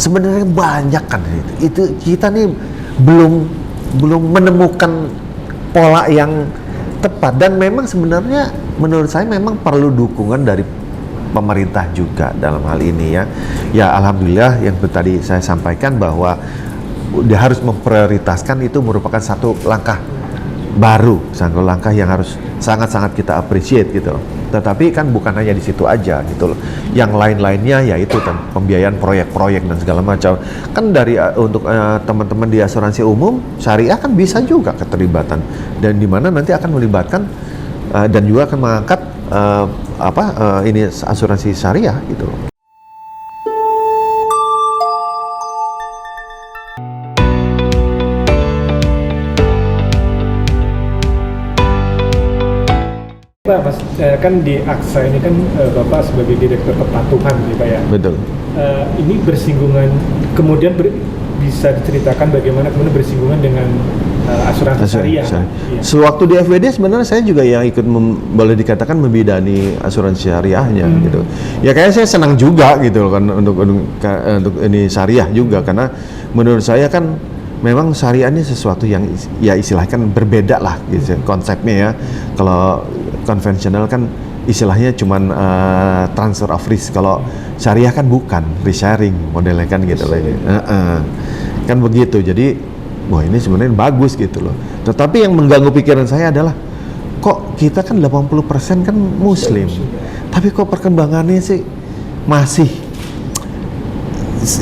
sebenarnya banyak kan itu kita nih belum menemukan pola yang tepat, dan memang sebenarnya menurut saya memang perlu dukungan dari pemerintah juga dalam hal ini ya. Ya alhamdulillah yang tadi saya sampaikan bahwa dia harus memprioritaskan, itu merupakan satu langkah baru, satu langkah yang harus sangat-sangat kita appreciate gitu loh. Tetapi kan bukan hanya di situ aja gitu loh. Yang lain-lainnya yaitu pembiayaan proyek-proyek dan segala macam. Kan dari untuk teman-teman di asuransi umum syariah kan bisa juga keterlibatan, dan di mana nanti akan melibatkan dan juga akan mengangkat ini asuransi syariah gitu loh. Pak, Mas, kan di AXA ini kan Bapak sebagai Direktur Kepatuhan gitu Pak ya. Betul. Ini bersinggungan, kemudian bisa diceritakan bagaimana kemudian bersinggungan dengan asuransi syariah. Ya. Sewaktu di FWD sebenarnya saya juga yang ikut boleh dikatakan membidani asuransi syariahnya gitu. Ya kayaknya saya senang juga gitu kan untuk ini syariah juga, karena menurut saya kan memang syariah ini sesuatu yang ya istilahnya kan berbeda lah gitu konsepnya ya. Kalau konvensional kan istilahnya cuman transfer of risk, kalau syariah kan bukan, risk sharing modelnya kan gitu loh. Kan begitu, jadi wah ini sebenarnya bagus gitu loh. Tetapi yang mengganggu pikiran saya adalah kok kita kan 80% kan muslim, tapi kok perkembangannya sih masih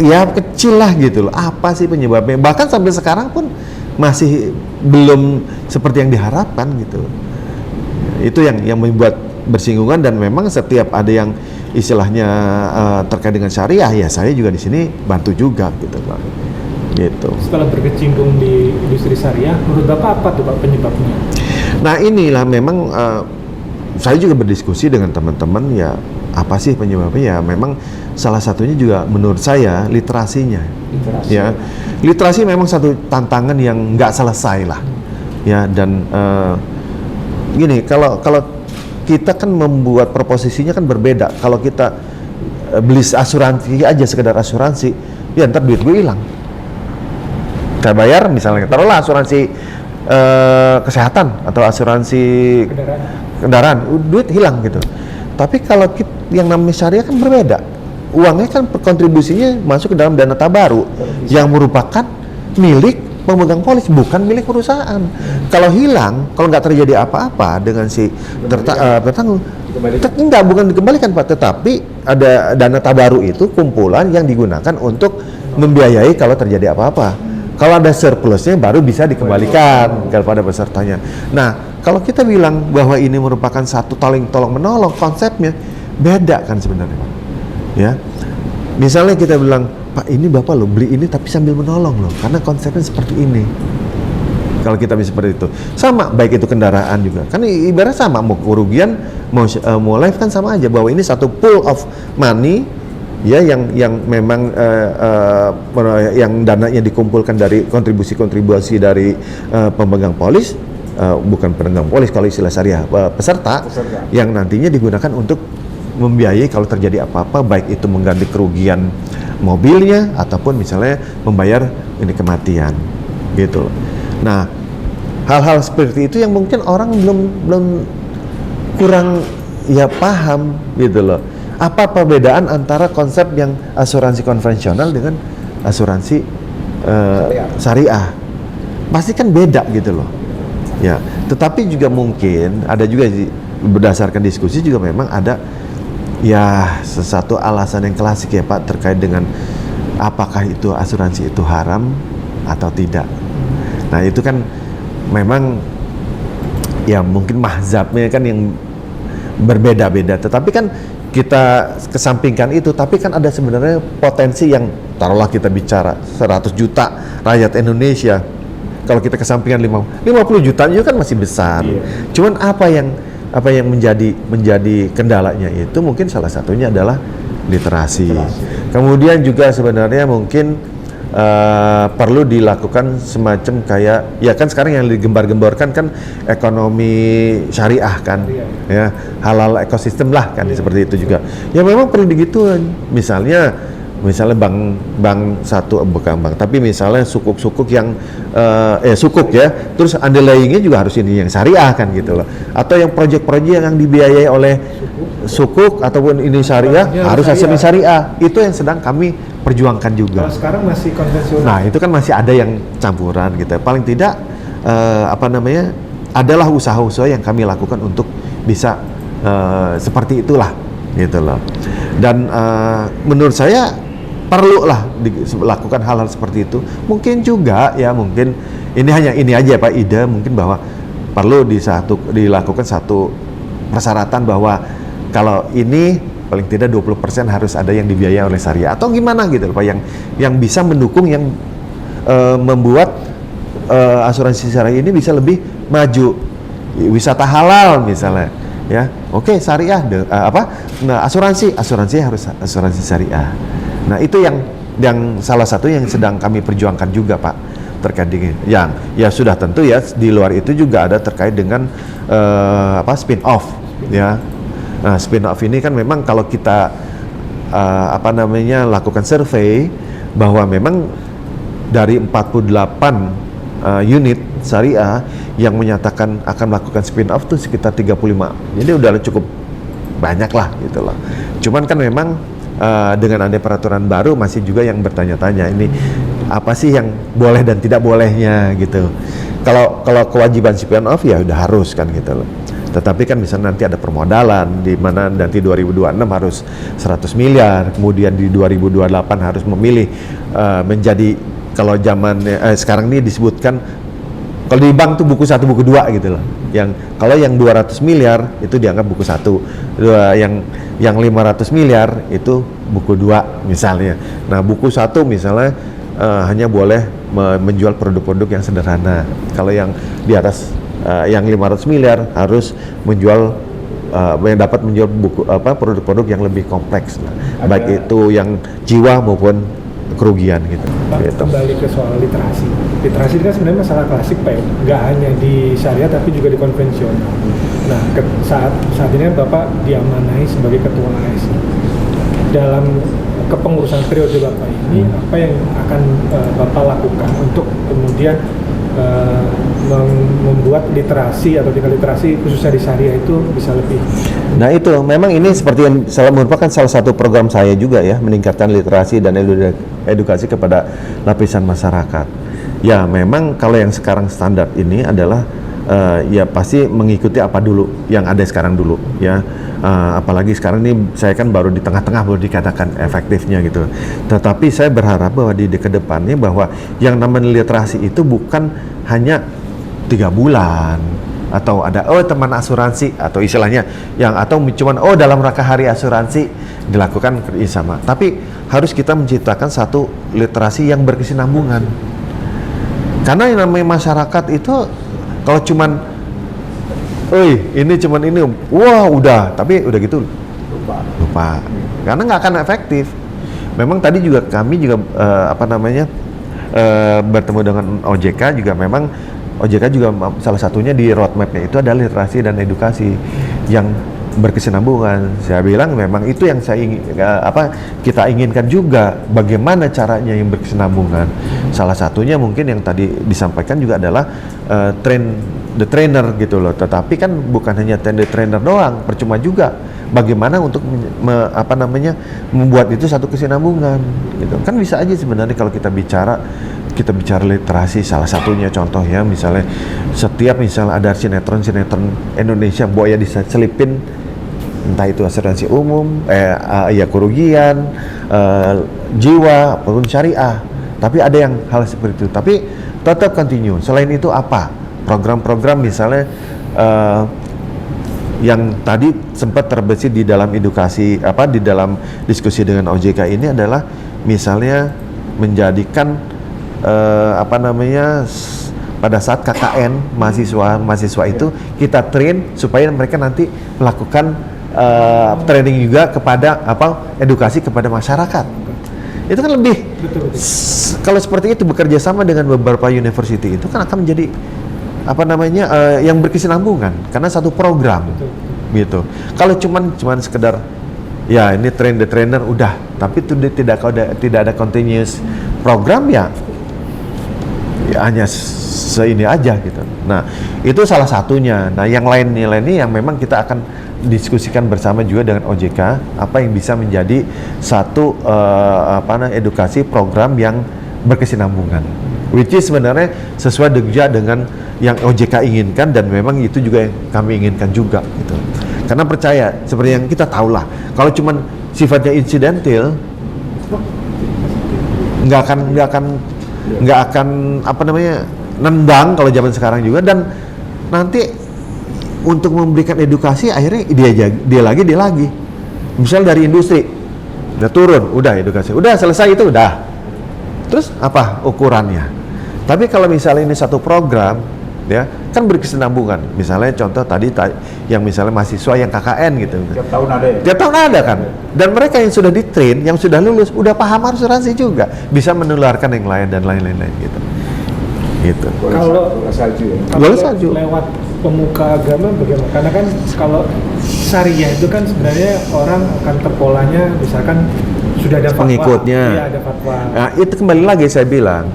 ya kecil lah gitu loh. Apa sih penyebabnya? Bahkan sampai sekarang pun masih belum seperti yang diharapkan gitu. Itu yang membuat bersinggungan, dan memang setiap ada yang istilahnya terkait dengan syariah ya saya juga di sini bantu juga gitu Pak. Gitu. Setelah berkecimpung di industri syariah, menurut Bapak apa tuh Pak penyebabnya? Nah inilah memang saya juga berdiskusi dengan teman-teman ya, apa sih penyebabnya? Ya memang salah satunya juga menurut saya literasinya. Ya, literasi memang satu tantangan yang nggak selesai lah. Ya, dan gini, kalau kita kan membuat proposisinya kan berbeda. Kalau kita beli asuransi aja, sekedar asuransi, ya ntar duit gue hilang. Kita bayar misalnya, taruhlah asuransi kesehatan atau asuransi kendaraan, duit hilang gitu. Tapi kalau yang namanya syariah kan berbeda. Uangnya kan kontribusinya masuk ke dalam dana tabaru yang merupakan milik pemegang polis, bukan milik perusahaan. Kalau hilang, kalau nggak terjadi apa-apa dengan si tertanggung, enggak, bukan dikembalikan Pak, tetapi ada dana tabaru itu kumpulan yang digunakan untuk membiayai kalau terjadi apa-apa. Kalau ada surplusnya baru bisa dikembalikan kepada pesertanya. Nah, kalau kita bilang bahwa ini merupakan satu tolong menolong, konsepnya beda kan sebenarnya Pak. Ya, misalnya kita bilang, Pak ini Bapak lo beli ini tapi sambil menolong loh, karena konsepnya seperti ini. Kalau kita bisa seperti itu, sama baik itu kendaraan juga, kan ibarat sama, mau kerugian mau life kan sama aja, bahwa ini satu pool of money ya yang memang yang dananya dikumpulkan dari kontribusi dari pemegang polis, bukan pemegang polis kalau istilah syariah, peserta yang nantinya digunakan untuk membiayai kalau terjadi apa-apa, baik itu mengganti kerugian mobilnya ataupun misalnya membayar ini kematian gitu. Nah, hal-hal seperti itu yang mungkin orang belum kurang ya paham gitu loh. Apa perbedaan antara konsep yang asuransi konvensional dengan asuransi syariah? Pasti kan beda gitu loh. Ya, tetapi juga mungkin ada juga berdasarkan diskusi juga memang ada ya sesuatu alasan yang klasik ya Pak, terkait dengan apakah itu asuransi itu haram atau tidak. Nah itu kan memang ya mungkin mazhabnya kan yang berbeda-beda, tetapi kan kita kesampingkan itu, tapi kan ada sebenarnya potensi yang, taruhlah kita bicara 100 juta rakyat Indonesia, kalau kita kesampingkan 50 juta juga kan masih besar. Cuman apa yang menjadi kendalanya itu mungkin salah satunya adalah literasi. Kemudian juga sebenarnya mungkin perlu dilakukan semacam kayak, ya kan sekarang yang digembar-gemborkan kan ekonomi syariah kan, ya halal ekosistem lah kan, seperti itu juga. Ya memang perlu digituin. Misalnya misalnya bank satu, bukan bank, tapi misalnya sukuk yang sukuk ya, terus underlyingnya juga harus ini yang syariah kan gitu loh, atau yang proyek-proyek yang dibiayai oleh sukuk ataupun ini syariah harus hasil syariah, itu yang sedang kami perjuangkan juga. Kalau sekarang masih konvensional. Nah itu kan masih ada yang campuran gitu, paling tidak adalah usaha-usaha yang kami lakukan untuk bisa seperti itulah gitu loh. Dan menurut saya perlu lah dilakukan hal-hal seperti itu. Mungkin juga ya, mungkin ini aja Pak ide mungkin bahwa perlu dilakukan satu persyaratan bahwa kalau ini paling tidak 20% harus ada yang dibiayai oleh syariah atau gimana gitu Pak, yang bisa mendukung, yang membuat asuransi syariah ini bisa lebih maju. Wisata halal misalnya ya, oke, syariah nah asuransi harus asuransi syariah. Nah itu yang salah satu yang sedang kami perjuangkan juga Pak, terkait dengan yang ya sudah tentu ya, di luar itu juga ada terkait dengan spin off ya. Nah spin off ini kan memang kalau kita lakukan survei bahwa memang dari 48 unit syariah yang menyatakan akan melakukan spin off tuh sekitar 35. Jadi udah cukup banyak lah gitu loh. Cuman kan memang dengan ada peraturan baru masih juga yang bertanya-tanya ini apa sih yang boleh dan tidak bolehnya gitu. Kalau kewajiban spin off ya udah harus kan gitu loh. Tetapi kan misalnya nanti ada permodalan di mana nanti 2026 harus 100 miliar, kemudian di 2028 harus memilih menjadi, kalau zaman sekarang ini disebutkan kalau di bank tuh buku 1 buku 2 gitu loh. Kalau yang 200 miliar itu dianggap buku 1. Yang 500 miliar itu buku 2 misalnya. Nah, buku 1 misalnya hanya boleh menjual produk-produk yang sederhana. Kalau yang di atas yang 500 miliar harus menjual yang dapat menjual produk-produk yang lebih kompleks. Baik itu yang jiwa maupun kerugian gitu. Kembali ke soal literasi. Literasi ini kan sebenarnya masalah klasik Pak, nggak hanya di syariah tapi juga di konvensional. Nah, saat ini Bapak diamanahi sebagai ketua ASI. Dalam kepengurusan periode Bapak ini, apa yang akan Bapak lakukan untuk kemudian membuat literasi atau tingkat literasi khususnya di syariah itu bisa lebih. Nah itu memang ini seperti yang merupakan salah satu program saya juga ya, meningkatkan literasi dan edukasi kepada lapisan masyarakat. Ya memang kalau yang sekarang standar ini adalah ya pasti mengikuti apa dulu yang ada sekarang dulu ya. Apalagi sekarang ini saya kan baru di tengah-tengah baru dikatakan efektifnya gitu. Tetapi saya berharap bahwa di kedepannya bahwa yang namanya literasi itu bukan hanya 3 bulan atau ada teman asuransi atau istilahnya atau cuman dalam rangka hari asuransi dilakukan sama. Tapi harus kita menciptakan satu literasi yang berkesinambungan. Karena yang namanya masyarakat itu kalau cuman ini cuman ini, wah udah, tapi udah gitu lupa, karena nggak akan efektif. Memang tadi juga kami juga bertemu dengan OJK juga, memang OJK juga salah satunya di roadmapnya itu adalah literasi dan edukasi yang berkesinambungan. Saya bilang memang itu yang kita inginkan juga, bagaimana caranya yang berkesinambungan. Salah satunya mungkin yang tadi disampaikan juga adalah the trainer gitu loh. Tetapi kan bukan hanya the trainer doang, percuma juga bagaimana untuk membuat itu satu kesinambungan gitu. Kan bisa aja sebenarnya kalau kita bicara literasi, salah satunya contoh ya, misalnya setiap ada sinetron Indonesia Buaya diselipin, entah itu asuransi umum, kerugian, jiwa, ataupun syariah. Tapi ada yang hal seperti itu, tapi tetap continue. Selain itu apa? Program-program misalnya yang tadi sempat terbesit di dalam edukasi di dalam diskusi dengan OJK ini adalah misalnya menjadikan pada saat KKN mahasiswa itu kita train supaya mereka nanti melakukan training juga kepada edukasi kepada masyarakat. Itu kan lebih kalau seperti itu bekerja sama dengan beberapa university itu kan akan menjadi yang berkesinambungan karena satu program gitu. Kalau cuman sekedar ya ini train the trainer udah, tapi itu tidak ada continuous program ya hanya seini aja gitu. Nah itu salah satunya. Nah yang lainnya yang memang kita akan diskusikan bersama juga dengan OJK apa yang bisa menjadi satu edukasi program yang berkesinambungan, which is sebenarnya sesuai juga dengan yang OJK inginkan dan memang itu juga yang kami inginkan juga gitu. Karena percaya seperti yang kita tahu lah, kalau cuman sifatnya insidental nggak akan nendang kalau zaman sekarang juga, dan nanti untuk memberikan edukasi akhirnya dia lagi misal dari industri udah turun, udah edukasi udah selesai, itu udah, terus apa ukurannya. Tapi kalau misalnya ini satu program ya kan berkesinambungan, misalnya contoh tadi yang misalnya mahasiswa yang KKN gitu tiap tahun ada ya? Tiap tahun ada kan, dan mereka yang sudah di-train, yang sudah lulus udah paham asuransi juga, bisa menularkan yang lain dan lain-lain gitu. Kalau salju lewat pemuka agama bagaimana? Karena kan kalau syariah itu kan sebenarnya orang akan terpolanya misalkan sudah ada fatwa, pengikutnya. Iya, ada fatwa. Nah, itu kembali lagi saya bilang,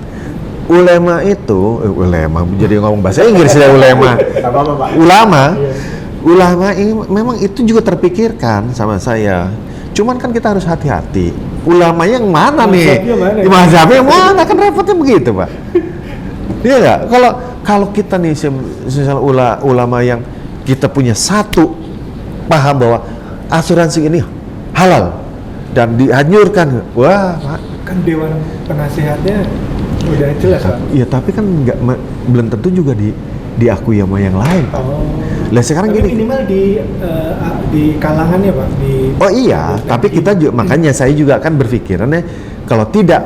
ulama itu jadi ngomong bahasa Inggris ya ulama ini memang itu juga terpikirkan sama saya. Cuman kan kita harus hati-hati. Ulama yang mana nih? Mazhabnya yang mana? Kan repotnya begitu, Pak. Iya nggak? Kalau kita nih misalnya ulama yang kita punya satu paham bahwa asuransi ini halal dan dianjurkan, wah Pak, kan dewan penasehatnya udah jelas Pak. Iya, tapi kan belum tentu juga diakui sama yang lain. Lah sekarang tapi gini, minimal di kalangannya Pak. Oh iya, tapi kita juga makanya saya juga kan berpikirannya kalau tidak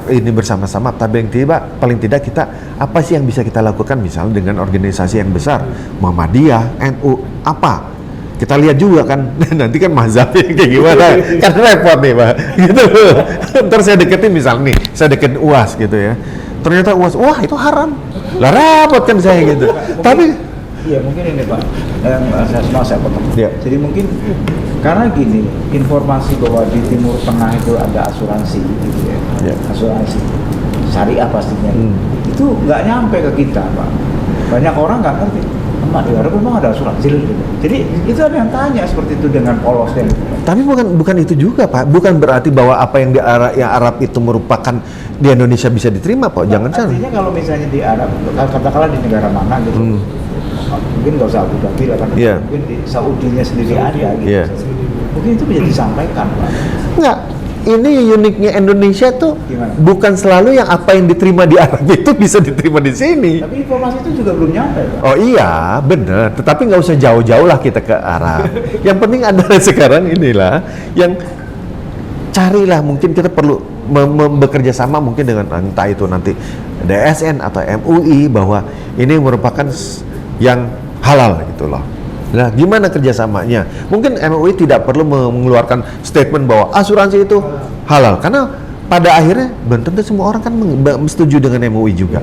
ini bersama-sama, tapi yang paling tidak kita apa sih yang bisa kita lakukan, misalnya dengan organisasi yang besar, Muhammadiyah, NU, apa? Kita lihat juga kan, nanti kan mazhabnya kayak gimana, kan repot nih Pak, gitu. Ntar saya deketin misalnya nih, saya deketin UAS gitu ya, ternyata UAS, wah itu haram, lah repot kan saya gitu. Tapi iya mungkin ini Pak, saya potong. Ya. Jadi mungkin karena gini, informasi bahwa di Timur Tengah itu ada asuransi gitu ya, asuransi syariah pastinya, itu nggak nyampe ke kita Pak. Banyak orang nggak ngerti, di Arab memang ada asuransi gitu. Jadi itu ada yang tanya seperti itu dengan polosnya. Tapi bukan itu juga Pak, bukan berarti bahwa apa yang di Arab itu merupakan di Indonesia bisa diterima Pak, jangan salah. Artinya kalau misalnya di Arab, katakanlah di negara mana gitu, mungkin nggak usah Abu Dhabi lah kan, mungkin di Saudinya sendiri ada gitu. Mungkin itu bisa disampaikan Pak. Enggak, ini uniknya Indonesia tuh bukan selalu yang apa yang diterima di Arab itu bisa diterima di sini. Tapi informasi itu juga belum nyampe Pak. Oh iya, benar. Tetapi nggak usah jauh-jauh lah kita ke Arab. Yang penting adalah sekarang inilah yang carilah, mungkin kita perlu bekerja sama mungkin dengan entah itu nanti DSN atau MUI bahwa ini merupakan yang halal gitu loh. Nah, gimana kerjasamanya? Mungkin MUI tidak perlu mengeluarkan statement bahwa asuransi itu halal, karena pada akhirnya belum tentu semua orang kan setuju dengan MUI juga.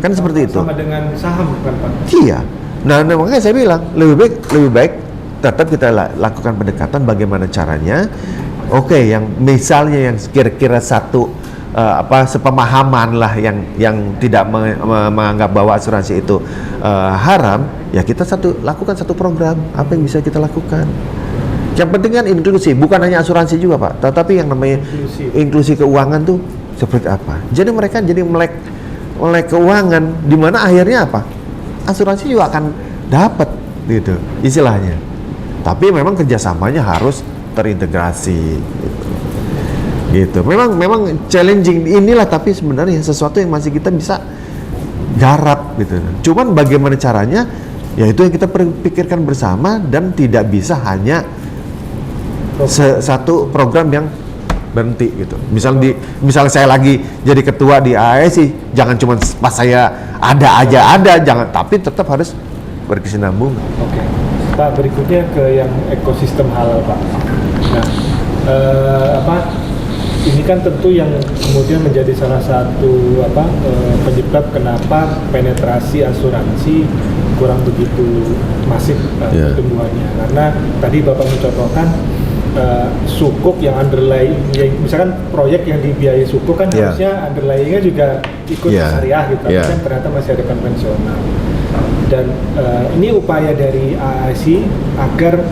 Kan seperti itu. Sama dengan saham kan Pak? Iya. Nah, makanya saya bilang lebih baik tetap kita lakukan pendekatan bagaimana caranya. Oke, yang misalnya yang kira-kira satu sepemahaman lah yang tidak menganggap bahwa asuransi itu haram, ya kita lakukan satu program apa yang bisa kita lakukan. Yang penting kan inklusi, bukan hanya asuransi juga Pak, tetapi yang namanya inklusi keuangan tuh seperti apa. Jadi mereka jadi melek keuangan, di mana akhirnya apa? Asuransi juga akan dapat gitu istilahnya. Tapi memang kerjasamanya harus terintegrasi gitu. Memang challenging inilah, tapi sebenarnya sesuatu yang masih kita bisa garap gitu. Cuman bagaimana caranya, ya itu yang kita pikirkan bersama, dan tidak bisa hanya satu program yang berhenti gitu. Misalnya saya lagi jadi ketua di AASI, jangan cuma pas saya ada, jangan, tapi tetap harus berkesinambungan. Oke. Pak, berikutnya ke yang ekosistem halal Pak. Nah, ini kan tentu yang kemudian menjadi salah satu penyebab kenapa penetrasi asuransi kurang begitu masif pertumbuhannya. Karena tadi Bapak mencontohkan sukuk yang underlying, misalkan proyek yang dibiayai sukuk kan harusnya underlyingnya juga ikut syariah gitu, tapi kan ternyata masih ada konvensional. Dan ini upaya dari AASI agar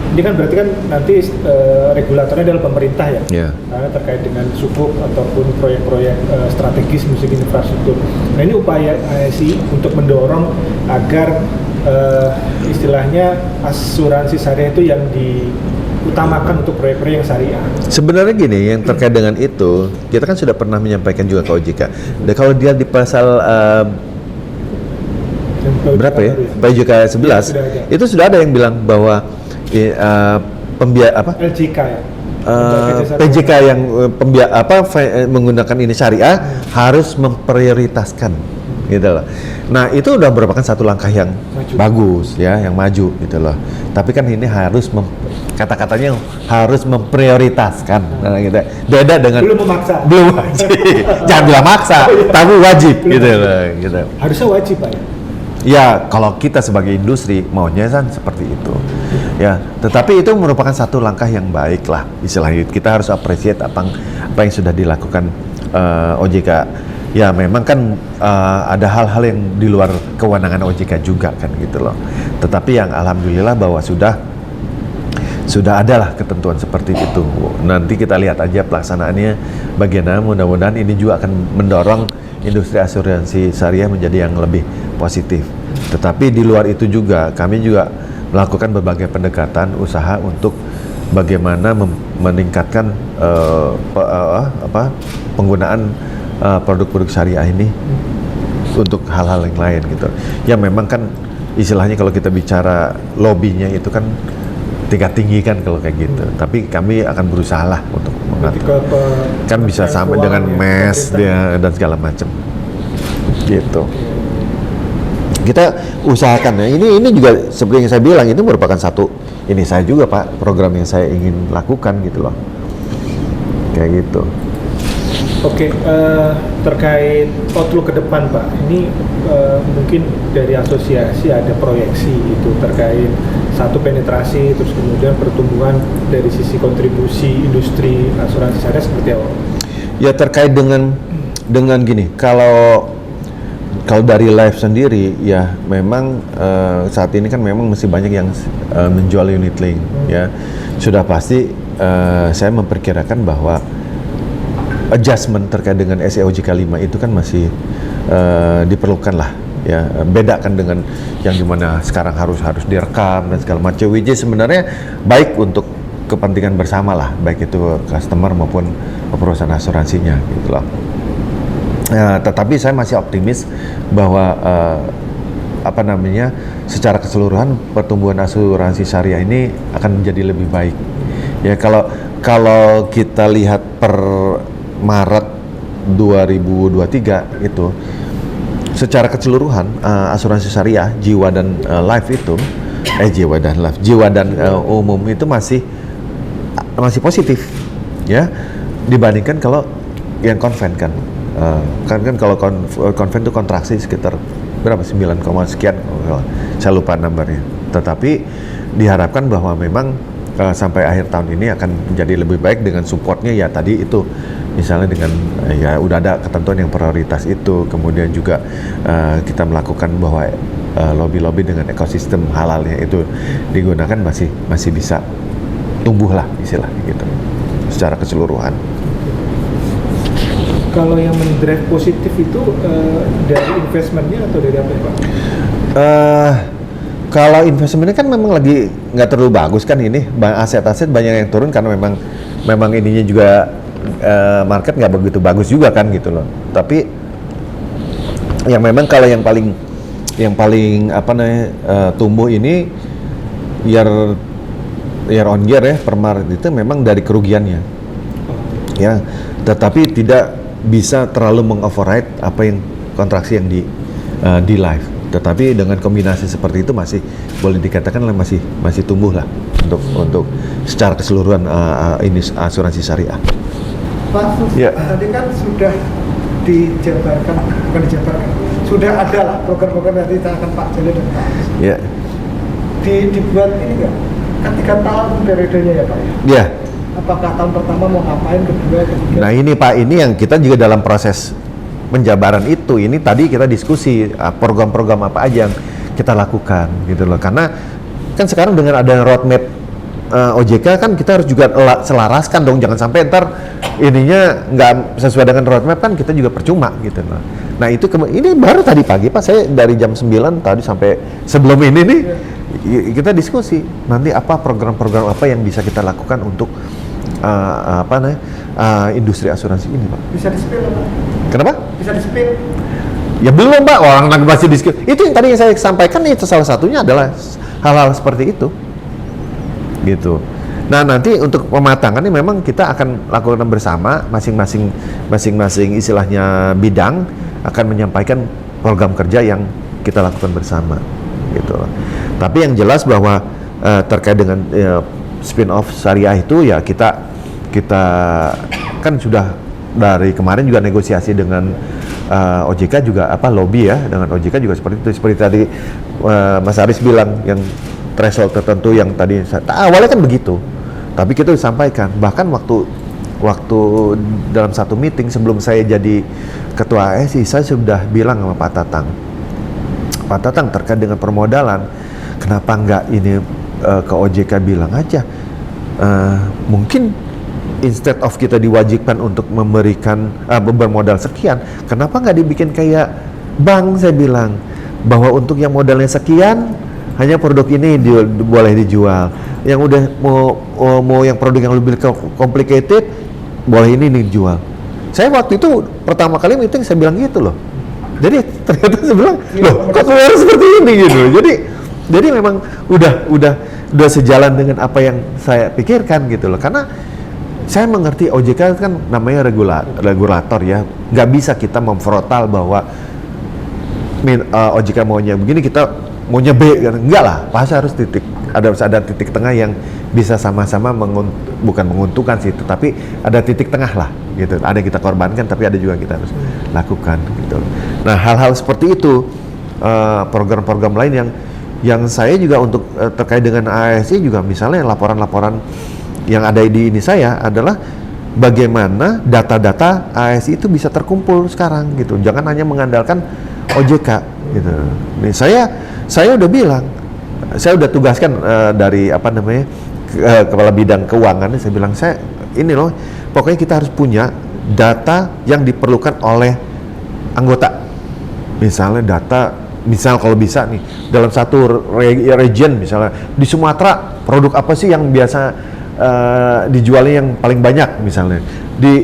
ini kan berarti kan nanti regulatornya adalah pemerintah ya, karena terkait dengan sukuk ataupun proyek-proyek strategis musik infrastruktur. Nah ini upaya AASI untuk mendorong agar istilahnya asuransi syariah itu yang diutamakan untuk proyek-proyek yang syariah. Sebenarnya gini, yang terkait dengan itu kita kan sudah pernah menyampaikan juga ke OJK. Dan kalau dia di pasal berapa ya? PJK 11 itu sudah ada yang bilang bahwa LJK ya. PJK yang menggunakan ini syariah harus memprioritaskan gitu loh. Nah, itu udah merupakan satu langkah yang bagus ya, yang maju gitu loh. Tapi kan ini harus kata-katanya harus memprioritaskan. Nah, gitu. Beda dengan belum memaksa. Belum wajib. Jangan bilang maksa, tapi wajib gitu loh, gitu. Harusnya wajib, Pak. Ya, kalau kita sebagai industri maunya kan seperti itu. Ya, tetapi itu merupakan satu langkah yang baik lah. Istilahnya kita harus appreciate apa yang sudah dilakukan OJK. Ya, memang kan ada hal-hal yang di luar kewenangan OJK juga kan gitu loh. Tetapi yang alhamdulillah bahwa sudah ada lah ketentuan seperti itu. Nanti kita lihat aja pelaksanaannya bagaimana. Mudah-mudahan ini juga akan mendorong industri asuransi syariah menjadi yang lebih positif. Tetapi di luar itu juga kami juga melakukan berbagai pendekatan usaha untuk bagaimana meningkatkan penggunaan produk-produk syariah ini untuk hal-hal yang lain gitu. Ya memang kan istilahnya kalau kita bicara lobbynya itu kan tingkat tinggi kan kalau kayak gitu. Tapi kami akan berusaha lah untuk mengatur. Kan bisa sama dengan MES dan segala macam. Gitu. Kita usahakan ya. Ini juga seperti yang saya bilang itu merupakan satu ini saya juga Pak, program yang saya ingin lakukan gitu loh. Kayak gitu. Oke, terkait outlook ke depan Pak, ini mungkin dari asosiasi ada proyeksi itu terkait satu penetrasi, terus kemudian pertumbuhan dari sisi kontribusi industri asuransi syariah seperti apa? Ya terkait dengan gini, kalau dari Life sendiri ya memang saat ini kan memang masih banyak yang menjual unit link ya, sudah pasti saya memperkirakan bahwa adjustment terkait dengan SEOJK 5 itu kan masih diperlukan lah ya, bedakan dengan yang dimana sekarang harus direkam dan segala macam, which is sebenarnya baik untuk kepentingan bersama lah, baik itu customer maupun perusahaan asuransinya gitu loh. Tetapi saya masih optimis bahwa secara keseluruhan pertumbuhan asuransi syariah ini akan menjadi lebih baik ya. Kalau kita lihat per Maret 2023 itu secara keseluruhan asuransi syariah jiwa dan life itu jiwa dan umum itu masih positif ya, dibandingkan kalau yang konven kan kalau konven itu kontraksi sekitar berapa 9, sekian saya lupa nomornya. Tetapi diharapkan bahwa memang sampai akhir tahun ini akan menjadi lebih baik dengan supportnya ya tadi itu, misalnya dengan ya udah ada ketentuan yang prioritas itu, kemudian juga kita melakukan bahwa lobby dengan ekosistem halalnya itu digunakan masih bisa tumbuh lah istilahnya gitu secara keseluruhan. Kalau yang mendrive positif itu dari investmentnya atau dari apa ya Pak? Kalau investmentnya kan memang lagi nggak terlalu bagus kan ini, aset-aset banyak yang turun karena memang ininya juga market nggak begitu bagus juga kan gitu loh. Tapi yang memang kalau yang paling tumbuh ini year on year ya per Maret itu memang dari kerugiannya ya, tetapi tidak bisa terlalu mengoverride apa yang kontraksi yang di live. Tetapi dengan kombinasi seperti itu masih boleh dikatakan masih tumbuh lah untuk secara keseluruhan ini asuransi syariah. Pak Sus, tadi kan sudah sudah ada lah program-program yang ditangani Pak Jalil dan Pak Anies. Ya. Dibuat ini enggak kan 3 tahun periodenya ya Pak ya? Iya. Apakah tahun pertama mau ngapain, kedua, ketiga? Nah ini Pak, ini yang kita juga dalam proses penjabaran itu. Ini tadi kita diskusi program-program apa aja yang kita lakukan gitu loh. Karena kan sekarang dengan ada roadmap OJK kan kita harus juga selaraskan dong, jangan sampai ntar ininya nggak sesuai dengan roadmap kan kita juga percuma gitu loh. Nah itu ini baru tadi pagi Pak, saya dari jam 9 tadi sampai sebelum ini nih kita diskusi nanti apa program-program apa yang bisa kita lakukan untuk industri asuransi ini Pak. Bisa di-spill Pak? Kenapa? Bisa di-spill? Ya belum Pak, orang lagi masih diskusi. Itu yang tadi yang saya sampaikan, itu salah satunya adalah hal-hal seperti itu. Gitu. Nah nanti untuk pematangan ini memang kita akan lakukan bersama, masing-masing istilahnya bidang akan menyampaikan program kerja yang kita lakukan bersama. Gitu. Tapi yang jelas bahwa terkait dengan spin-off syariah itu ya kita kan sudah dari kemarin juga negosiasi dengan OJK juga lobby ya dengan OJK juga seperti tadi Mas Aris bilang yang threshold tertentu yang tadi awalnya kan begitu, tapi kita disampaikan bahkan waktu dalam satu meeting sebelum saya jadi ketua ASI saya sudah bilang sama Pak Tatang terkait dengan permodalan kenapa enggak ini ke OJK bilang aja mungkin instead of kita diwajibkan untuk memberikan bermodal sekian, kenapa nggak dibikin kayak bank? Saya bilang bahwa untuk yang modalnya sekian hanya produk ini boleh dijual, yang udah mau yang produk yang lebih complicated boleh ini dijual. Saya waktu itu pertama kali meeting saya bilang gitu loh, jadi ternyata saya bilang loh kok keluar seperti ini gitu. Jadi memang udah sejalan dengan apa yang saya pikirkan gitu loh, karena saya mengerti OJK kan namanya regulator ya, nggak bisa kita memfrontal bahwa OJK maunya begini kita maunya B, enggak lah, pasti harus ada titik tengah yang bisa sama-sama bukan menguntungkan sih, tapi ada titik tengah lah gitu, ada yang kita korbankan tapi ada juga yang kita harus lakukan gitu. Nah hal-hal seperti itu program-program lain yang saya juga untuk terkait dengan ASI juga misalnya laporan-laporan yang ada di ini saya adalah bagaimana data-data ASI itu bisa terkumpul sekarang gitu. Jangan hanya mengandalkan OJK gitu. Nih saya udah bilang, saya udah tugaskan dari kepala bidang keuangan, saya bilang ini loh, pokoknya kita harus punya data yang diperlukan oleh anggota. Misalnya misal kalau bisa nih dalam satu region misalnya di Sumatera produk apa sih yang biasa dijualnya yang paling banyak misalnya di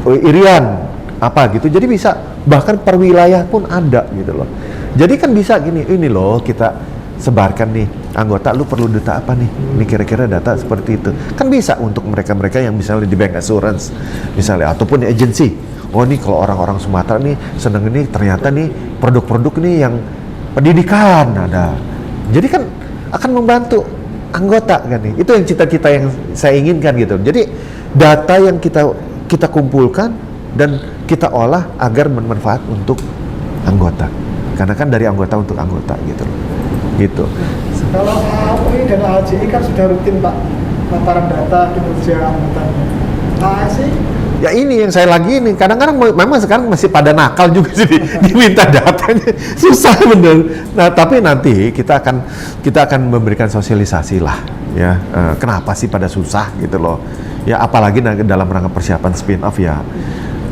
Irian apa gitu, jadi bisa bahkan per wilayah pun ada gitu loh. Jadi kan bisa gini, ini loh kita sebarkan nih anggota, lu perlu data apa nih, ini kira-kira data seperti itu kan bisa untuk mereka-mereka yang misalnya di bank assurance misalnya ataupun di agency. Oh nih kalau orang-orang Sumatera nih seneng ini ternyata nih produk-produk nih yang pendidikan ada, jadi kan akan membantu anggota kan nih. Itu yang cita-cita yang saya inginkan gitu. Jadi data yang kita kumpulkan dan kita olah agar bermanfaat untuk anggota. Karena kan dari anggota untuk anggota gitu loh. Gitu. Kalau AUI dan AJI kan sudah rutin Pak paparan data kinerja anggotanya. ASI ya ini yang saya lagi ini kadang-kadang memang sekarang masih pada nakal juga sih diminta datanya, susah bener. Nah tapi nanti kita akan memberikan sosialisasi lah ya, kenapa sih pada susah gitu loh ya, apalagi dalam rangka persiapan spin off ya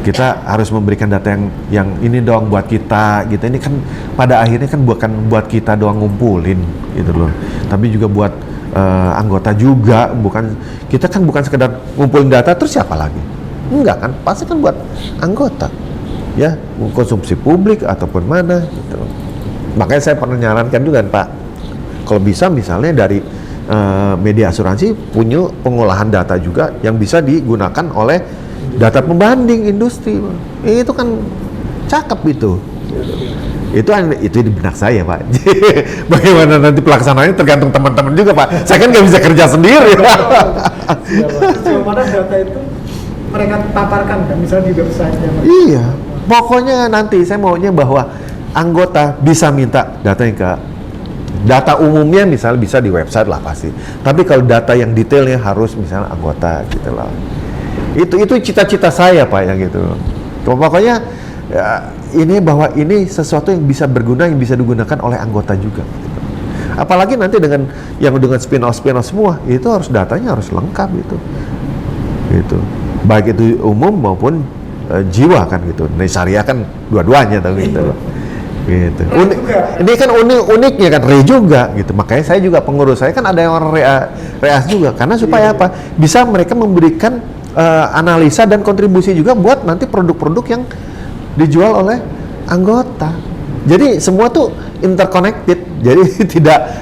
kita harus memberikan data yang ini doang buat kita gitu. Ini kan pada akhirnya kan bukan buat kita doang ngumpulin gitu loh, tapi juga buat anggota juga, kita kan bukan sekedar ngumpulin data terus siapa lagi. Enggak kan, pasti kan buat anggota ya, konsumsi publik ataupun mana gitu. Makanya saya pernah nyarankan juga Pak, kalau bisa misalnya dari media asuransi punya pengolahan data juga yang bisa digunakan oleh data pembanding industri. Itu kan cakep itu di benak saya Pak. Bagaimana nanti pelaksanaannya tergantung teman-teman juga Pak, saya kan nggak bisa kerja sendiri. sejauh mana data itu mereka paparkan kan, misalnya di website-nya. Data umumnya misalnya bisa di website lah pasti. Tapi kalau data yang detailnya harus misalnya anggota gitu lah. Itu cita-cita saya Pak ya gitu. Pokoknya ya, ini bahwa ini sesuatu yang bisa berguna, yang bisa digunakan oleh anggota juga. Gitu. Apalagi nanti dengan spin-off semua, itu harus datanya harus lengkap gitu. Gitu. Baik itu umum maupun jiwa kan gitu. Nah, syariah kan dua-duanya tuh gitu. Gitu. Ini kan uniknya kan re juga gitu. Makanya saya juga pengurus saya kan ada yang orang reas juga karena supaya apa? Bisa mereka memberikan analisa dan kontribusi juga buat nanti produk-produk yang dijual oleh anggota. Jadi semua tuh interconnected. Jadi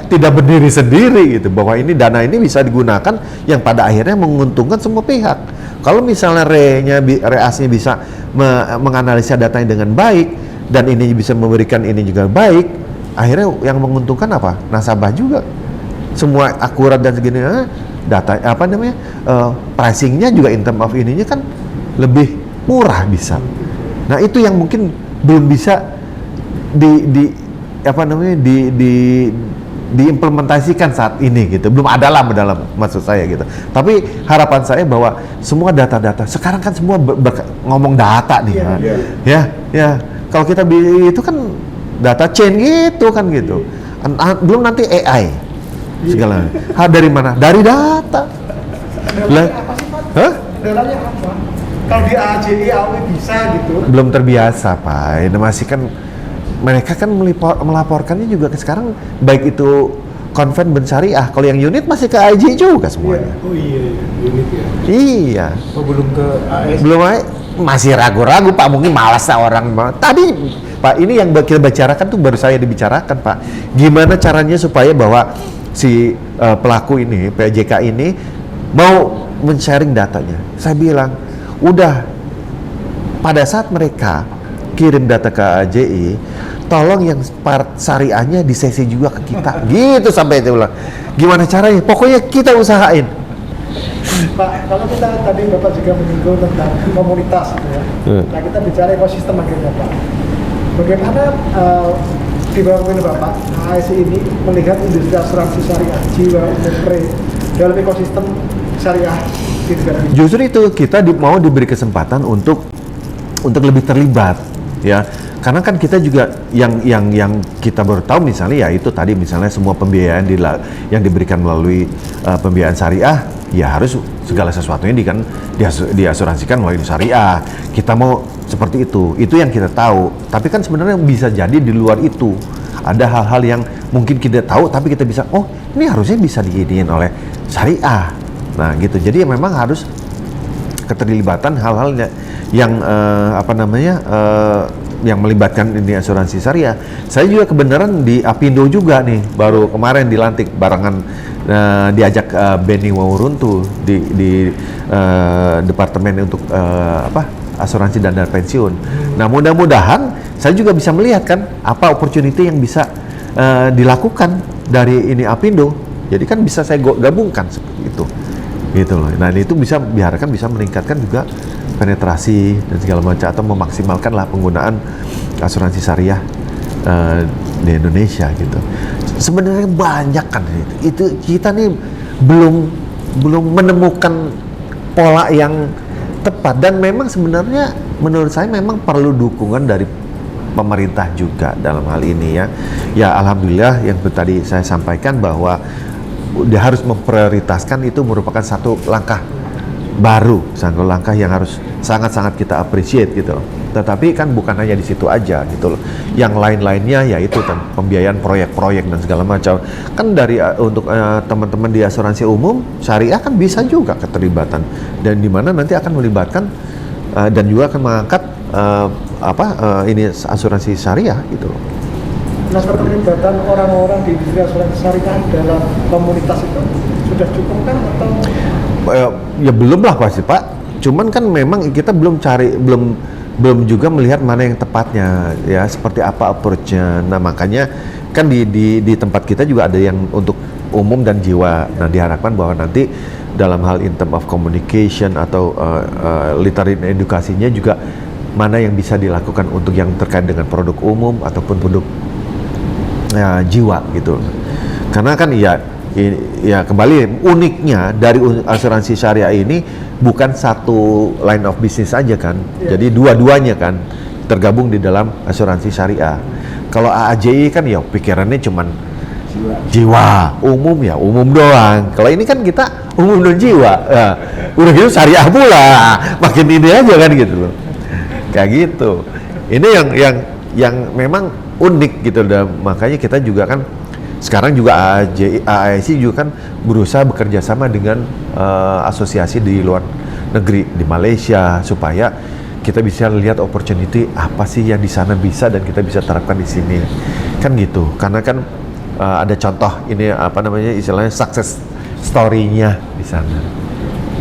tidak berdiri sendiri gitu. Bahwa ini dana ini bisa digunakan yang pada akhirnya menguntungkan semua pihak. Kalau misalnya reasnya bisa menganalisa datanya dengan baik dan ini bisa memberikan ini juga baik, akhirnya yang menguntungkan apa? Nasabah juga. Semua akurat dan segini data pricingnya juga in term of ininya kan lebih murah bisa. Nah itu yang mungkin belum bisa diimplementasikan saat ini gitu, belum ada lah dalam maksud saya gitu. Tapi harapan saya bahwa semua data-data sekarang kan semua ngomong data nih, ya. Kalau kita itu kan data chain gitu kan gitu, belum nanti AI segala. Dari mana? Dari data. Datanya apa sih Pak? Hah? Datanya apa? Kalau di AJI AW bisa gitu. Belum terbiasa Pak. Ini masih kan mereka kan melaporkannya juga ke sekarang baik itu konven syariah. Kalau yang unit masih ke AJI juga semuanya. Oh iya, unit ya. Iya. Oh, belum ke AS. Belum masih ragu-ragu Pak, mungkin malas orang. Tadi Pak ini yang kita bicarakan tuh baru saya dibicarakan Pak. Gimana caranya supaya bahwa si pelaku ini PJK ini mau men-sharing datanya. Saya bilang, udah pada saat mereka kirim data ke AJI, tolong yang part syariahnya di CC juga ke kita. Gitu sampai itu bilang. Gimana caranya? Pokoknya kita usahain. Pak, kalau kita tadi Bapak juga menyinggung tentang komunitas gitu ya. Nah, kita bicara ekosistem akhirnya Pak. Bagaimana di bawah ini Bapak, ASI ini melihat industri asuransi syariah, jiwa, umum, re dalam ekosistem syariah di negara ini? Justru itu kita mau diberi kesempatan untuk lebih terlibat, ya. Karena kan kita juga yang kita baru tahu misalnya ya itu tadi misalnya semua pembiayaan yang diberikan melalui pembiayaan syariah ya harus segala sesuatunya diasuransikan melalui syariah. Kita mau seperti itu yang kita tahu. Tapi kan sebenarnya bisa jadi di luar itu ada hal-hal yang mungkin kita tahu tapi kita bisa ini harusnya bisa diiniin oleh syariah. Nah gitu. Jadi memang harus keterlibatan hal-hal yang yang melibatkan ini asuransi syariah. Saya juga kebenaran di Apindo juga nih, baru kemarin dilantik barengan diajak Benny Wawuruntu di departemen untuk asuransi dan dana pensiun. Nah mudah-mudahan saya juga bisa melihat kan apa opportunity yang bisa dilakukan dari ini Apindo. Jadi kan bisa saya gabungkan seperti itu, gitu loh. Nah itu bisa biarkan bisa meningkatkan juga penetrasi dan segala macam atau memaksimalkan lah penggunaan asuransi syariah di Indonesia gitu. Sebenarnya banyak kan itu kita nih belum menemukan pola yang tepat dan memang sebenarnya menurut saya memang perlu dukungan dari pemerintah juga dalam hal ini ya. Ya alhamdulillah yang tadi saya sampaikan bahwa dia harus memprioritaskan itu merupakan satu langkah baru, satu langkah yang harus sangat-sangat kita appreciate gitu loh. Tetapi kan bukan hanya di situ aja gitu loh. Yang lain-lainnya yaitu pembiayaan proyek-proyek dan segala macam. Kan dari untuk teman-teman di asuransi umum syariah kan bisa juga keterlibatan dan di mana nanti akan melibatkan dan juga akan mengangkat ini asuransi syariah gitu loh. Nah, keterlibatan orang-orang di industri asuransi syariah dalam komunitas itu sudah cukup kan atau? Ya belum lah pasti Pak. Cuman kan memang kita belum juga melihat mana yang tepatnya ya seperti apa approach-nya. Nah makanya kan di tempat kita juga ada yang untuk umum dan jiwa. Nah diharapkan bahwa nanti dalam hal in term of communication atau literasi edukasinya juga mana yang bisa dilakukan untuk yang terkait dengan produk umum ataupun produk jiwa gitu. Karena kan ya kembali uniknya dari asuransi syariah ini bukan satu line of business aja kan. Jadi dua-duanya kan tergabung di dalam asuransi syariah. Kalau AAJI kan ya pikirannya cuman jiwa umum ya umum doang. Kalau ini kan kita umum dan jiwa. Nah, udah gitu syariah pula. Makin ini aja kan gitu loh. Kayak gitu. Ini yang memang unik gitu, dan makanya kita juga kan sekarang juga AASI juga kan berusaha bekerja sama dengan asosiasi di luar negeri, di Malaysia, supaya kita bisa lihat opportunity apa sih yang di sana bisa dan kita bisa terapkan di sini kan gitu. Karena kan ada contoh ini apa namanya istilahnya success story-nya di sana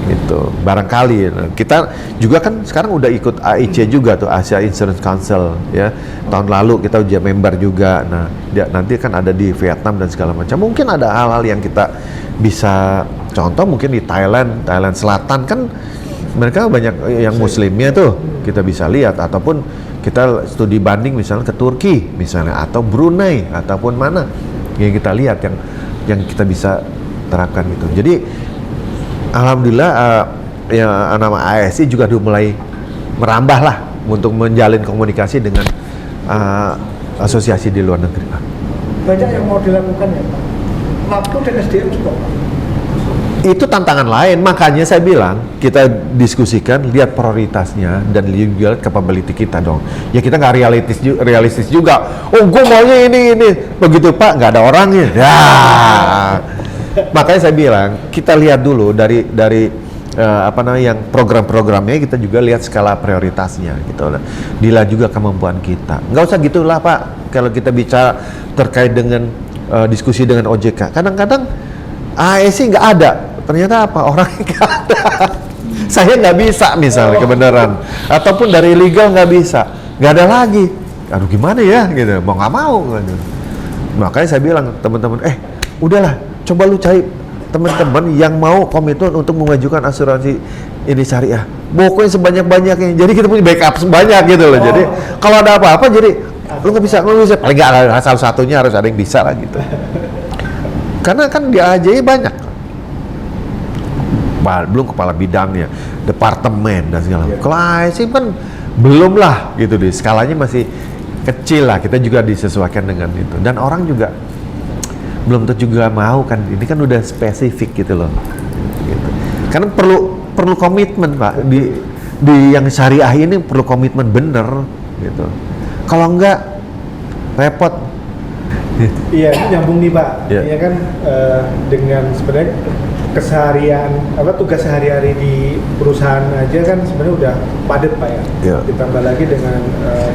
gitu. Barangkali kita juga kan sekarang udah ikut AIC juga tuh, Asia Insurance Council ya. Tahun lalu kita udah member juga. Nah, nanti kan ada di Vietnam dan segala macam. Mungkin ada hal-hal yang kita bisa contoh mungkin di Thailand Selatan kan mereka banyak yang muslimnya tuh, kita bisa lihat, ataupun kita studi banding misalnya ke Turki misalnya, atau Brunei ataupun mana yang kita lihat yang kita bisa terapkan gitu. Jadi alhamdulillah ya nama ASI juga udah mulai merambah lah untuk menjalin komunikasi dengan asosiasi di luar negeri. Banyak yang mau dilakukan ya Pak. Waktu dan SDM juga Pak. Itu tantangan lain, makanya saya bilang kita diskusikan, lihat prioritasnya dan lihat capability kita dong. Ya kita nggak realistis juga. Oh, gue maunya ini begitu Pak, nggak ada orangnya. Ya, makanya saya bilang kita lihat dulu dari apa namanya yang program-programnya, kita juga lihat skala prioritasnya gitu. Dilihat juga kemampuan kita. Nggak usah gitulah Pak. Kalau kita bicara terkait dengan diskusi dengan OJK, kadang-kadang ASI nggak ada. Ternyata apa? Orangnya nggak ada. Saya nggak bisa misalnya kebenaran. Ataupun dari legal nggak bisa. Nggak ada lagi. Aduh gimana ya? Gitu. Mau nggak mau. Gitu. Makanya saya bilang teman-teman, udahlah. Coba lu cari teman-teman yang mau komitmen untuk mengajukan asuransi ini syariah. Pokoknya sebanyak-banyaknya. Jadi kita punya backup sebanyak gitu loh. Jadi kalau ada apa-apa, jadi lu nggak bisa. Paling nggak ada salah satunya harus ada yang bisa lah gitu. Karena kan di AJI banyak. Belum kepala bidangnya, departemen dan segala macam. Kalau ASI kan belum lah gitu deh, skalanya masih kecil lah, kita juga disesuaikan dengan itu. Dan orang juga belum tentu juga mau kan, ini kan udah spesifik gitu loh. Gitu. Karena perlu komitmen Pak, di yang syariah ini perlu komitmen bener gitu. Kalau enggak repot. Iya, nyambung nih Pak. Iya kan dengan sebenarnya keseharian tugas sehari-hari di perusahaan aja kan sebenarnya udah padat Pak ya. Ditambah lagi dengan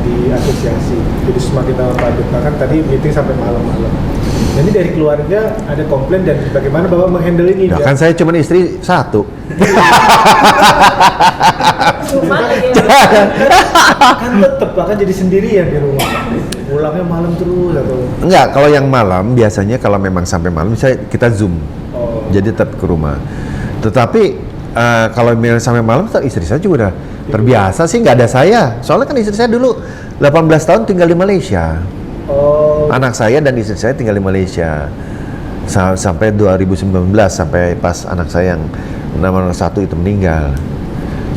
di asosiasi, jadi semakin tambah padat. Bahkan tadi meeting sampai malam-malam. Jadi dari keluarga ada komplain, dan bagaimana Bapak menghandle ini? Ya, kan saya cuma istri satu. Kan tetap bahkan jadi sendirian di rumah. Pulangnya malam terus atau? Enggak, kalau yang malam biasanya kalau memang sampai malam kita Zoom. Jadi tetap ke rumah. Tetapi kalau sampai malam istri saya juga udah terbiasa sih, nggak ada saya. Soalnya kan istri saya dulu 18 tahun tinggal di Malaysia. Anak saya dan istri saya tinggal di Malaysia sampai 2019, sampai pas anak saya yang nomor 1 itu meninggal.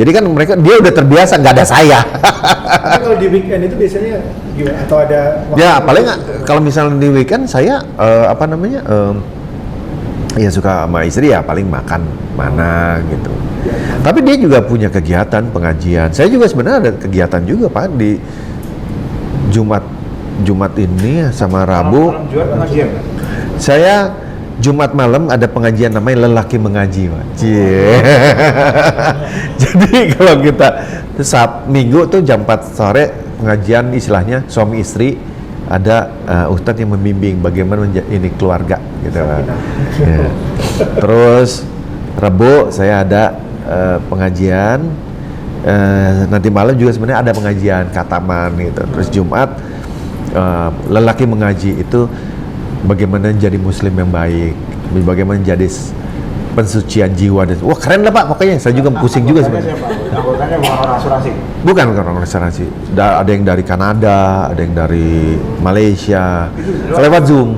Jadi kan dia udah terbiasa nggak ada saya. Tapi kalau di weekend itu biasanya gimana? Atau ada ya paling kalau misalnya di weekend saya ya suka sama istri ya paling makan mana gitu. Tapi dia juga punya kegiatan pengajian. Saya juga sebenarnya ada kegiatan juga Pak di Jumat ini sama Rabu. Saya Jumat malam ada pengajian namanya Lelaki Mengaji Pak. Jadi kalau kita Minggu tuh jam 4 sore pengajian istilahnya suami istri, ada ustadz yang membimbing bagaimana ini keluarga gitu kan. Ya. Terus Rabu saya ada pengajian, nanti malam juga sebenarnya ada pengajian kataman gitu. Terus Jumat Lelaki Mengaji itu bagaimana jadi muslim yang baik, bagaimana jadi pensucian jiwa, dan wah keren lah Pak, pokoknya saya juga pusing juga sebenarnya. Anggotanya bukan orang asuransi? Bukan orang asuransi. Ada yang dari Kanada, ada yang dari Malaysia, lewat Zoom.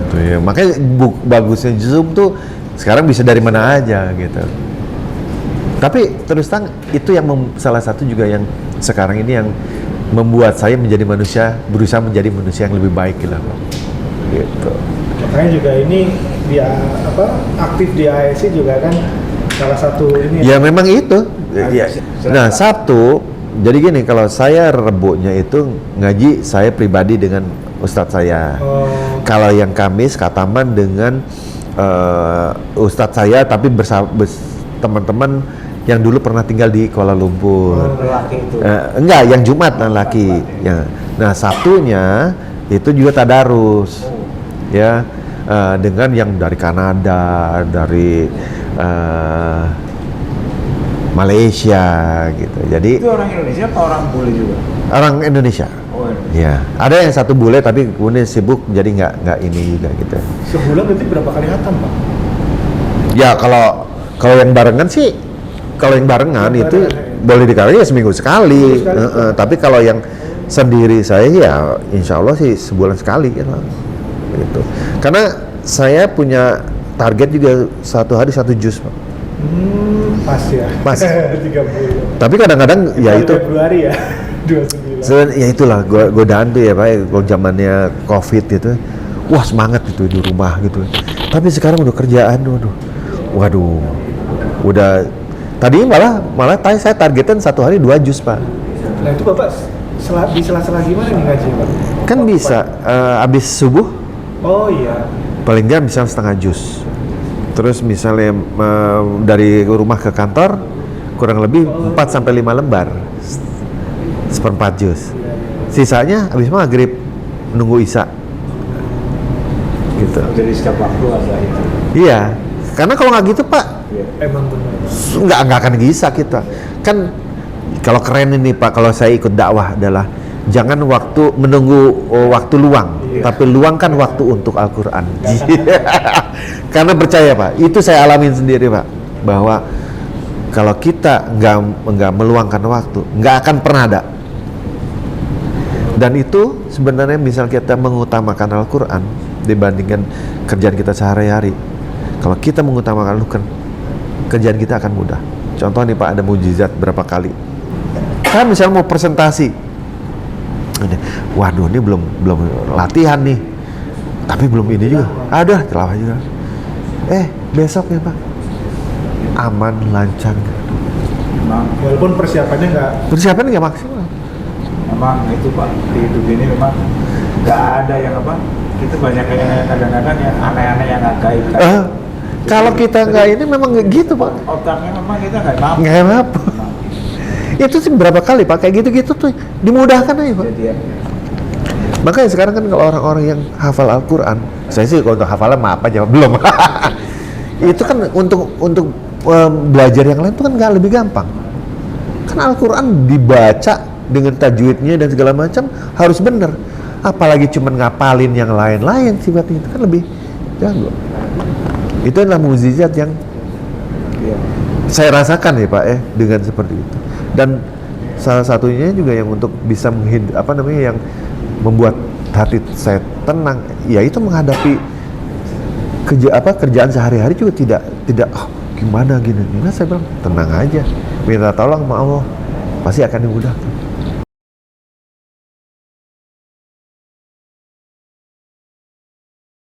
gitu ya. Makanya bagusnya Zoom tuh sekarang bisa dari mana aja gitu. Tapi terus terang itu yang salah satu juga yang sekarang ini yang membuat saya menjadi manusia, berusaha menjadi manusia yang lebih baik gitu. Gitu. Makanya juga ini dia aktif di ASI juga kan salah satu ini. Ya memang itu. Ya. Nah Sabtu, jadi gini, kalau saya Rebonya itu ngaji saya pribadi dengan ustadz saya. Kalau yang Kamis Kataman dengan ustadz saya, tapi teman-teman yang dulu pernah tinggal di Kuala Lumpur. Lelaki itu. Enggak, yang Jumat laki. Ya. Nah Sabtunya itu juga tadarus, ya, dengan yang dari Kanada, dari Malaysia gitu. Jadi Itu orang Indonesia apa orang bule juga? orang Indonesia. Oh, Indonesia. Ya, ada yang satu bule tapi kemudian sibuk jadi nggak ini juga gitu. Sebulan berarti berapa kali hatam, Pak? Ya kalau yang barengan sih, kalau yang barengan Yang itu barengan, boleh dikali ya seminggu sekali. Seminggu sekali. Tapi kalau yang sendiri saya ya insya Allah sih sebulan sekali gitu. Gitu. Karena saya punya target juga satu hari 1 juz, Pak. Pas ya. Pas. 30. Tapi kadang-kadang ya itu. Februari ya. 29. Ya itulah godaan tuh ya Pak, kalau zamannya COVID gitu. Wah semangat itu di rumah gitu. Tapi sekarang udah kerjaan, waduh, udah. Tadi malah saya targetan satu hari 2 juz Pak. Nah itu Bapak di sela-sela gimana nih ngaji, Pak? Kan bisa abis subuh Oh iya. paling nggak misalnya setengah juz. Terus misalnya dari rumah ke kantor kurang lebih 4 sampai 5 lembar. Seperempat juz. Sisanya habis maghrib nunggu isya. Gitu. Jadi setiap waktu ada itu. Iya. Karena kalau nggak gitu Pak, Emang benar. nggak akan bisa kita. Kan kalau keren ini Pak, kalau saya ikut dakwah adalah jangan menunggu waktu luang, tapi luangkan waktu untuk Al-Quran. Karena percaya Pak, itu saya alamin sendiri Pak, bahwa kalau kita nggak meluangkan waktu, nggak akan pernah ada. Dan itu sebenarnya misal kita mengutamakan Al-Quran dibandingkan kerjaan kita sehari-hari. Kalau kita mengutamakan Al-Quran, kerjaan kita akan mudah. Contoh nih Pak, ada mujizat berapa kali. Kan misalnya mau presentasi, waduh ini belum latihan nih, tapi belum ini juga. Ada tilawah juga. Besoknya Pak, aman, lancar. Memang, Walaupun persiapannya nggak maksimal. memang itu Pak, di hidup ini memang nggak ada yang kita banyak kayak kadang-kadang yang aneh-aneh yang nggak gaib. Kalau kita nggak ini memang nggak gitu Pak. Otaknya memang kita nggak mampu. Nggak mampu. Itu sih berapa kali Pak, kayak gitu-gitu tuh dimudahkan aja Pak. Jadi ya, Makanya sekarang kan kalau orang-orang yang hafal Al-Quran, saya sih kalau untuk hafalan maaf aja belum. Itu kan untuk belajar yang lain itu kan nggak lebih gampang. Kan Al-Quran dibaca dengan tajwidnya dan segala macam harus benar. Apalagi cuma ngapalin yang lain-lain sifatnya itu kan lebih jago. Itu adalah mukjizat yang saya rasakan ya Pak dengan seperti itu. Dan salah satunya juga yang untuk bisa yang membuat hati saya tenang, yaitu menghadapi kerjaan sehari-hari juga tidak gimana gini. Nah, saya bilang tenang aja, minta tolong sama Allah, pasti akan dimudahkan.